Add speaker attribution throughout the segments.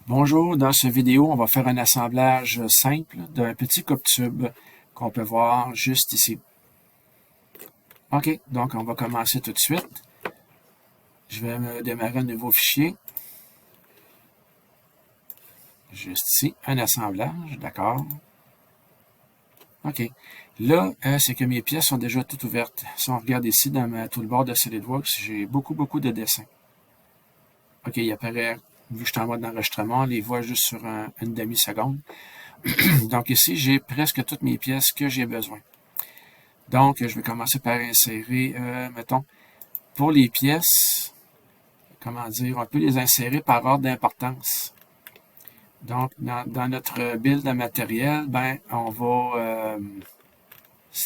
Speaker 1: Bonjour, dans cette vidéo, on va faire un assemblage simple d'un petit coupe-tube qu'on peut voir juste ici. OK, donc on va commencer tout de suite. Je vais me démarrer un nouveau fichier. Juste ici, un assemblage, d'accord. OK. Là, c'est que mes pièces sont déjà toutes ouvertes. Si on regarde ici dans ma toolbar de SolidWorks, j'ai beaucoup de dessins. OK, il apparaît, vu que je suis en mode d'enregistrement, on les voit juste sur une demi-seconde. Donc ici, j'ai presque toutes mes pièces que j'ai besoin. Donc, je vais commencer par insérer, mettons, pour les pièces, comment dire, on peut les insérer par ordre d'importance. Donc, dans notre build de matériel, ben, on va,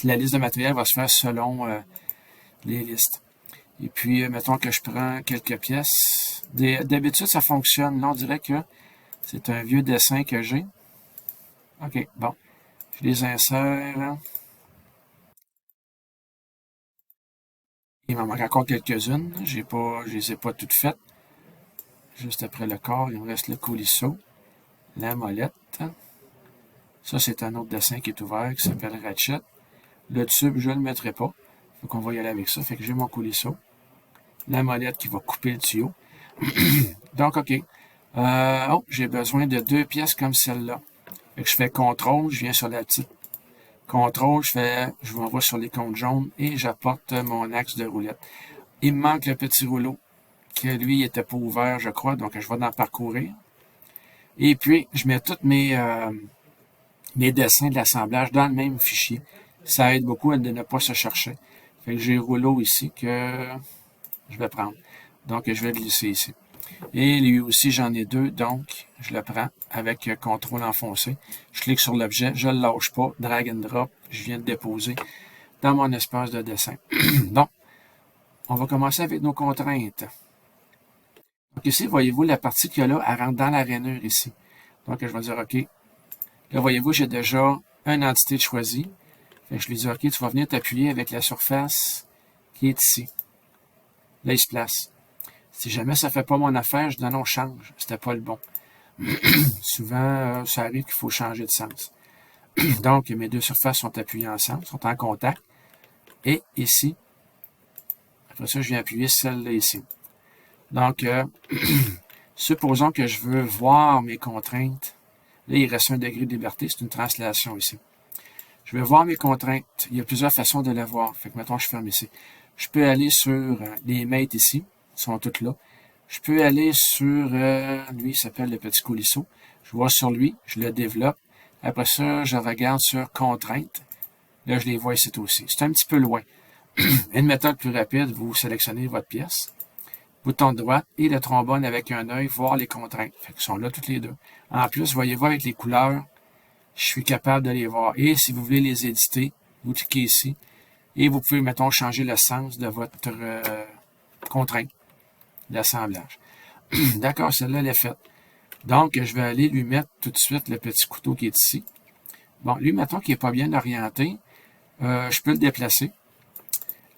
Speaker 1: la liste de matériel va se faire selon les listes. Et puis, mettons que je prends quelques pièces. D'habitude, ça fonctionne. Là, on dirait que c'est un vieux dessin que j'ai. OK, bon. Je les insère. Il m'en manque encore quelques-unes. Je les ai pas toutes faites. Juste après le corps, il me reste le coulisseau, la molette. Ça, c'est un autre dessin qui est ouvert, qui s'appelle Ratchet. Le tube, je ne le mettrai pas. Donc, on va y aller avec ça. Fait que j'ai mon coulisseau. La molette qui va couper le tuyau. Donc, OK. Oh, j'ai besoin de deux pièces comme celle-là. Fait que je fais CTRL, je viens sur la petite. CTRL, je m'envoie sur l'icône jaune et j'apporte mon axe de roulette. Il me manque le petit rouleau, que lui, il était pas ouvert, je crois, donc je vais en parcourir. Et puis, je mets tous mes dessins de l'assemblage dans le même fichier. Ça aide beaucoup à ne pas se chercher. Fait que j'ai le rouleau ici que je vais prendre. Donc, je vais glisser ici. Et lui aussi, j'en ai deux, donc je le prends avec CTRL enfoncé. Je clique sur l'objet, je ne le lâche pas, drag and drop, je viens de déposer dans mon espace de dessin. Bon, on va commencer avec nos contraintes. Donc ici, voyez-vous, la partie qu'il y a là, elle rentre dans la rainure ici. Donc, je vais dire OK. Là, voyez-vous, j'ai déjà une entité de choisie. Fait que je lui dis OK, tu vas venir t'appuyer avec la surface qui est ici. Là, il se place. Si jamais ça ne fait pas mon affaire, je dis non, on change. C'était pas le bon. Souvent, ça arrive qu'il faut changer de sens. Donc, mes deux surfaces sont appuyées ensemble, sont en contact. Et ici, après ça, je viens appuyer celle-là ici. Donc, supposons que je veux voir mes contraintes. Là, il reste un degré de liberté, c'est une translation ici. Je vais voir mes contraintes. Il y a plusieurs façons de les voir. Fait que, mettons, je ferme ici. Je peux aller sur les mates ici. Ils sont toutes là. Je peux aller sur, lui, il s'appelle le petit coulisseau. Je vois sur lui, je le développe. Après ça, je regarde sur contraintes. Là, je les vois ici aussi. C'est un petit peu loin. Une méthode plus rapide, vous sélectionnez votre pièce. Bouton droit et le trombone avec un œil, voir les contraintes. Fait qu'ils sont là toutes les deux. En plus, voyez-vous avec les couleurs, je suis capable de les voir. Et si vous voulez les éditer, vous cliquez ici et vous pouvez, mettons, changer le sens de votre contrainte d'assemblage. D'accord, celle-là, elle est faite. Donc, je vais aller lui mettre tout de suite le petit couteau qui est ici. Bon, lui, mettons qu'il n'est pas bien orienté. Je peux le déplacer.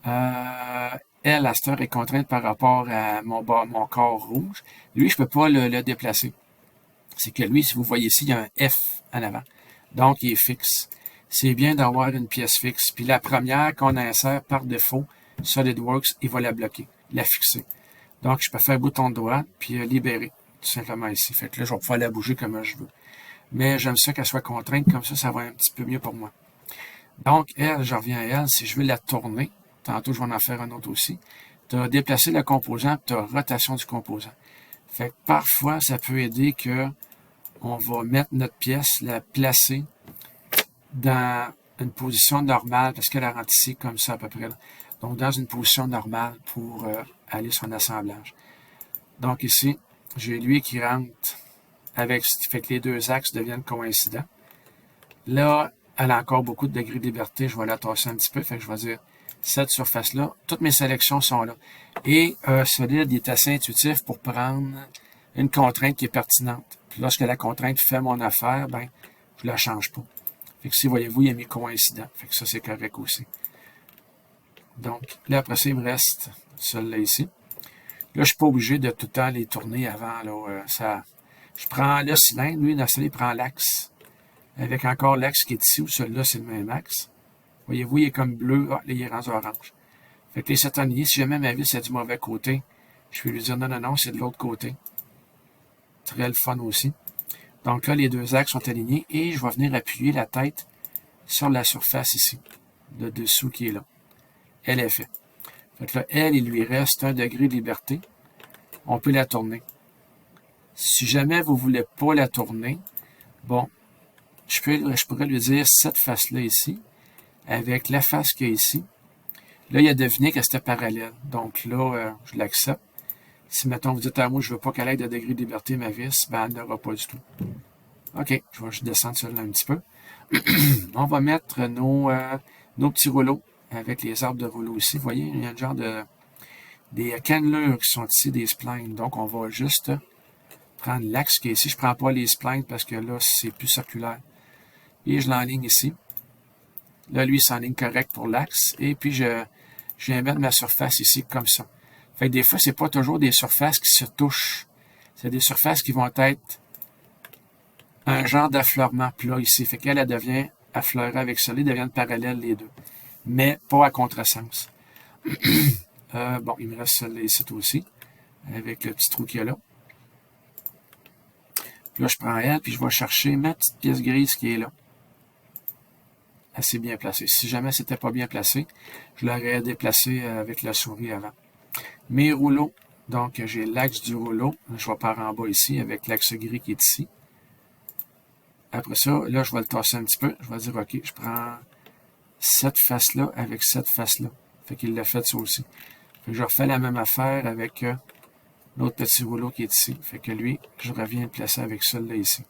Speaker 1: Elle, à cette heure, est contrainte par rapport à mon corps rouge. Lui, je ne peux pas le déplacer. C'est que lui, si vous voyez ici, il y a un F en avant. Donc, il est fixe. C'est bien d'avoir une pièce fixe. Puis la première qu'on insère par défaut, SolidWorks, il va la bloquer, la fixer. Donc, je peux faire bouton droit, puis libérer, tout simplement ici. Fait que là, je vais pouvoir la bouger comme je veux. Mais j'aime ça qu'elle soit contrainte, comme ça va un petit peu mieux pour moi. Donc, elle, je reviens à elle, si je veux la tourner, tantôt, je vais en faire un autre aussi, tu as déplacé le composant, tu as rotation du composant. Fait que parfois, ça peut aider que on va mettre notre pièce, la placer dans une position normale, parce qu'elle rentre ici comme ça à peu près. Là. Donc, dans une position normale pour aller sur un assemblage. Donc ici, j'ai lui qui rentre avec ce qui fait que les deux axes deviennent coïncidents. Là, elle a encore beaucoup de degrés de liberté. Je vais la tasser un petit peu. Fait que je vais dire cette surface-là. Toutes mes sélections sont là. Et Solid, il est assez intuitif pour prendre une contrainte qui est pertinente. Puis lorsque la contrainte fait mon affaire, ben, je la change pas. Fait que si, voyez-vous, il y a mes coïncidents. Fait que ça, c'est correct aussi. Donc, là, après ça, il me reste celle-là ici. Là, je suis pas obligé de tout le temps les tourner avant. Là, ça Je prends le cylindre, lui, dans celui-là, il prend l'axe. Avec encore l'axe qui est ici, ou celui-là, c'est le même axe. Voyez-vous, il est comme bleu. Ah, là, il est rendu orange. Fait que les 7 alignés, si jamais ma vis est du mauvais côté, je vais lui dire non, non, non, c'est de l'autre côté. Très le fun aussi. Donc là, les deux axes sont alignés et je vais venir appuyer la tête sur la surface ici, le dessous qui est là. Elle est faite. Fait que là, elle, il lui reste 1 degré de liberté. On peut la tourner. Si jamais vous ne voulez pas la tourner, bon, je pourrais lui dire cette face-là ici, avec la face qu'il y a ici. Là, il a deviné que c'était parallèle. Donc là, je l'accepte. Si, mettons, vous dites à moi, je ne veux pas qu'elle ait de degré de liberté, ma vis, ben, elle n'aura pas du tout. OK, je vais juste descendre celle-là un petit peu. On va mettre nos petits rouleaux avec les arbres de rouleau ici. Vous voyez, il y a un genre de des cannelures qui sont ici, des splines. Donc, on va juste prendre l'axe qui est ici. Je ne prends pas les splines parce que là, c'est plus circulaire. Et je l'enligne ici. Là, lui, il s'enligne correct pour l'axe. Et puis, je viens mettre ma surface ici comme ça. Fait que des fois, c'est pas toujours des surfaces qui se touchent. C'est des surfaces qui vont être un genre d'affleurement plat ici. Fait qu'elle, elle devient affleurée avec celle-là, ils deviennent parallèles les deux. Mais pas à contresens. Bon, il me reste celle-là ici aussi, avec le petit trou qu'il y a là. Puis là, je prends elle, puis je vais chercher ma petite pièce grise qui est là. Assez bien placée. Si jamais c'était pas bien placé, je l'aurais déplacé avec la souris avant. Mes rouleaux, donc j'ai l'axe du rouleau. Je vais par en bas ici, avec l'axe gris qui est ici. Après ça, là, je vais le tasser un petit peu. Je vais dire, OK, je prends cette face-là avec cette face-là. Fait qu'il l'a fait ça aussi. Fait que je refais la même affaire avec l'autre petit rouleau qui est ici. Fait que lui, je reviens le placer avec celui-là ici.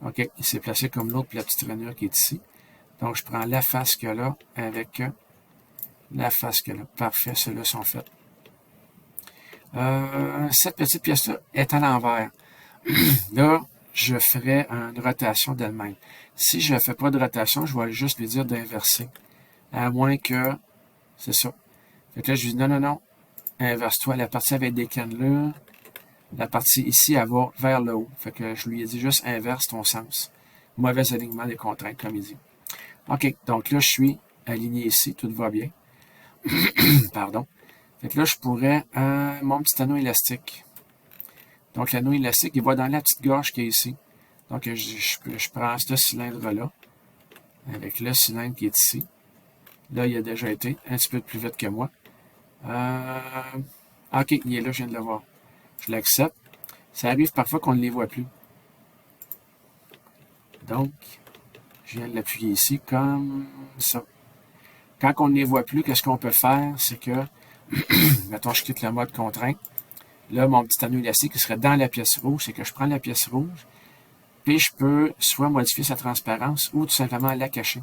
Speaker 1: OK, il s'est placé comme l'autre, puis la petite rainure qui est ici. Donc, je prends la face qu'il y a là avec la face qu'il y a là. Parfait, ceux-là sont faits. Cette petite pièce-là est à l'envers. Là, je ferai une rotation d'elle-même. Si je ne fais pas de rotation, je vais juste lui dire d'inverser. À moins que... C'est ça. Fait que là, je lui dis non, non, non. Inverse-toi. La partie avec des cannelures, la partie ici, elle va vers le haut. Fait que je lui ai dit juste inverse ton sens. Mauvais alignement des contraintes, comme il dit. OK. Donc là, je suis aligné ici. Tout va bien. Pardon. Fait que là, je pourrais... mon petit anneau élastique. Donc, l'anneau élastique, il va dans la petite gorge qui est ici. Donc, je prends ce cylindre-là, avec le cylindre qui est ici. Là, il a déjà été un petit peu plus vite que moi. OK, il est là, je viens de le voir. Je l'accepte. Ça arrive parfois qu'on ne les voit plus. Donc, je viens de l'appuyer ici comme ça. Quand on ne les voit plus, qu'est-ce qu'on peut faire? C'est que, mettons, je quitte le mode contrainte. Là, mon petit anneau élastique qui serait dans la pièce rouge, c'est que je prends la pièce rouge, puis je peux soit modifier sa transparence ou tout simplement la cacher.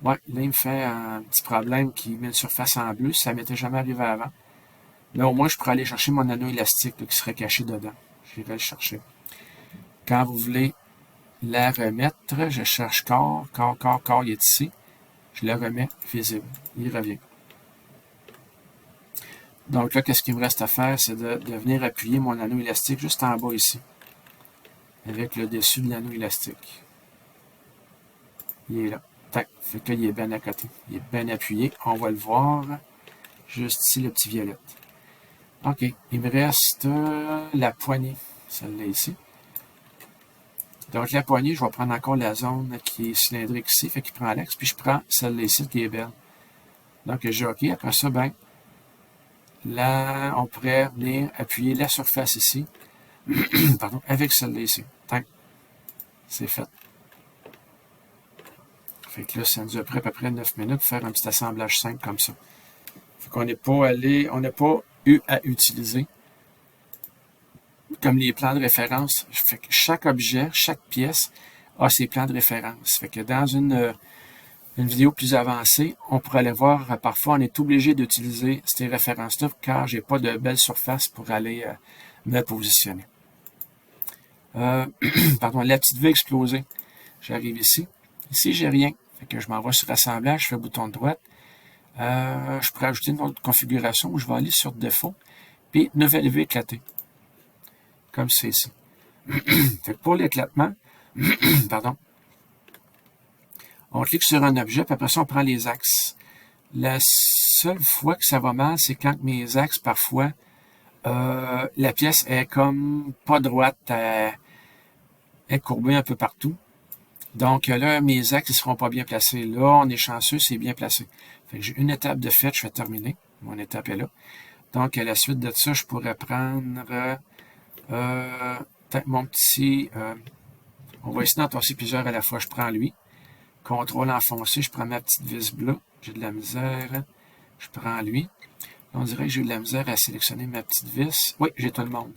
Speaker 1: Ouais, là, il me fait un petit problème qui met une surface en bleu. Ça ne m'était jamais arrivé avant. Mais au moins, je pourrais aller chercher mon anneau élastique là, qui serait caché dedans. J'irai le chercher. Quand vous voulez la remettre, je cherche corps, il est ici. Je le remets visible. Il revient. Donc là, qu'est-ce qu'il me reste à faire? C'est de venir appuyer mon anneau élastique juste en bas ici. Avec le dessus de l'anneau élastique. Il est là. Tac. Fait que là, il est bien à côté. Il est bien appuyé. On va le voir. Juste ici, le petit violet. OK. Il me reste la poignée. Celle-là ici. Donc, la poignée, je vais prendre encore la zone qui est cylindrique ici. Fait qu'il prend l'axe. Puis, je prends celle-là ici qui est belle. Donc, j'ai OK. Après ça, ben, là, on pourrait venir appuyer la surface ici. Pardon, avec celle-là ici. Tac. C'est fait. Fait que là, ça nous a pris à peu près 9 minutes pour faire un petit assemblage simple comme ça. Fait qu'on n'est pas allé, on n'a pas eu à utiliser comme les plans de référence. Fait que chaque objet, chaque pièce a ses plans de référence. Fait que dans une vidéo plus avancée, on pourrait aller voir, parfois on est obligé d'utiliser ces références-là car j'ai pas de belle surface pour aller me positionner. Pardon, la petite V explosée. J'arrive ici. Ici, j'ai rien. Fait que je m'en vais sur Assemblage, je fais bouton de droite. Je pourrais ajouter une autre configuration où je vais aller sur Défaut, puis Nouvelle V éclatée. comme c'est ici. Fait que pour l'éclatement, pardon, on clique sur un objet, puis après ça, on prend les axes. La seule fois que ça va mal, c'est quand mes axes, parfois, la pièce est comme pas droite, elle est courbée un peu partout. Donc là, mes axes ne seront pas bien placés. Là, on est chanceux, c'est bien placé. Fait que j'ai une étape de fait, je vais terminer. Mon étape est là. Donc, à la suite de ça, je pourrais prendre peut-être mon petit... on va essayer d'entasser plusieurs à la fois. Je prends lui. Contrôle enfoncé, je prends ma petite vis bleue. J'ai de la misère. Je prends lui. On dirait que j'ai de la misère à sélectionner ma petite vis. Oui, j'ai tout le monde.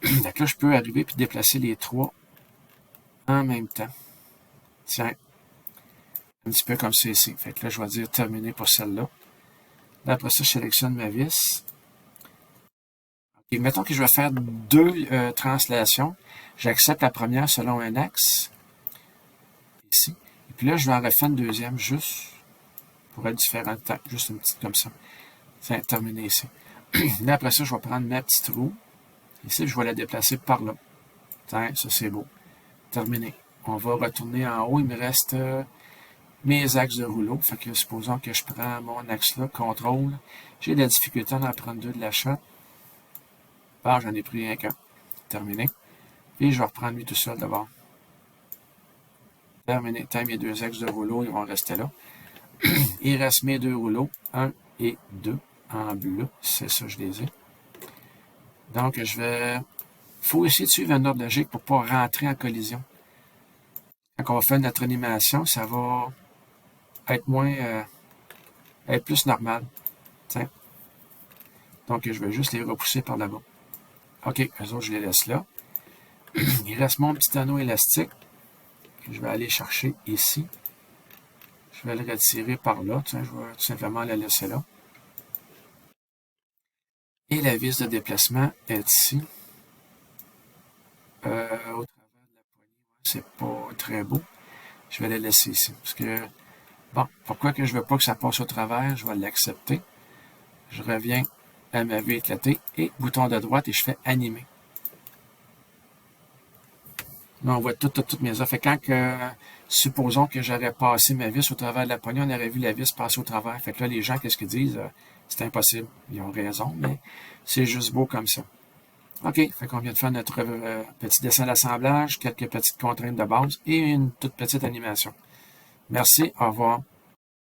Speaker 1: Donc là, je peux arriver et déplacer les trois en même temps. Tiens, un petit peu comme c'est ici. Fait que là, je vais dire terminé pour celle-là. Là, après ça, je sélectionne ma vis. OK, mettons que je vais faire deux translations. J'accepte la première selon un axe. Ici. Et puis là, je vais en refaire une deuxième juste pour être différent. Juste une petite comme ça. Tiens, terminé ici. Là, après ça, je vais prendre ma petite roue. Ici, je vais la déplacer par là. Tiens, ça c'est beau. Terminé. On va retourner en haut. Il me reste mes axes de rouleau. Fait que supposons que je prends mon axe là, contrôle. J'ai de la difficulté à en prendre deux de la shot. Bon, j'en ai pris rien qu'un. Terminé. Puis je vais reprendre lui tout seul d'abord. Terminé. Tiens, mes deux axes de rouleau, ils vont rester là. Il reste mes deux rouleaux, 1 et 2 en bleu. C'est ça, je les ai. Donc, je vais... Il faut essayer de suivre un ordre logique pour ne pas rentrer en collision. Quand on va faire notre animation, ça va être moins... être plus normal. Tiens. Donc, je vais juste les repousser par là-bas. OK, eux autres, je les laisse là. Il reste mon petit anneau élastique. Je vais aller chercher ici. Je vais le retirer par là. Tiens, je vais tout simplement la laisser là. Et la vis de déplacement est ici. Au travers de la poignée, c'est pas très beau. Je vais la laisser ici. Parce que, bon, pourquoi que je ne veux pas que ça passe au travers, je vais l'accepter. Je reviens à ma vue éclatée et bouton de droite et je fais animer. Là, on voit toutes mes offres. Et quand supposons que j'aurais passé ma vis au travers de la poignée, on aurait vu la vis passer au travers. Fait que là, les gens, qu'est-ce qu'ils disent? C'est impossible. Ils ont raison, mais c'est juste beau comme ça. OK, fait qu'on vient de faire notre petit dessin d'assemblage, quelques petites contraintes de base et une toute petite animation. Merci, au revoir.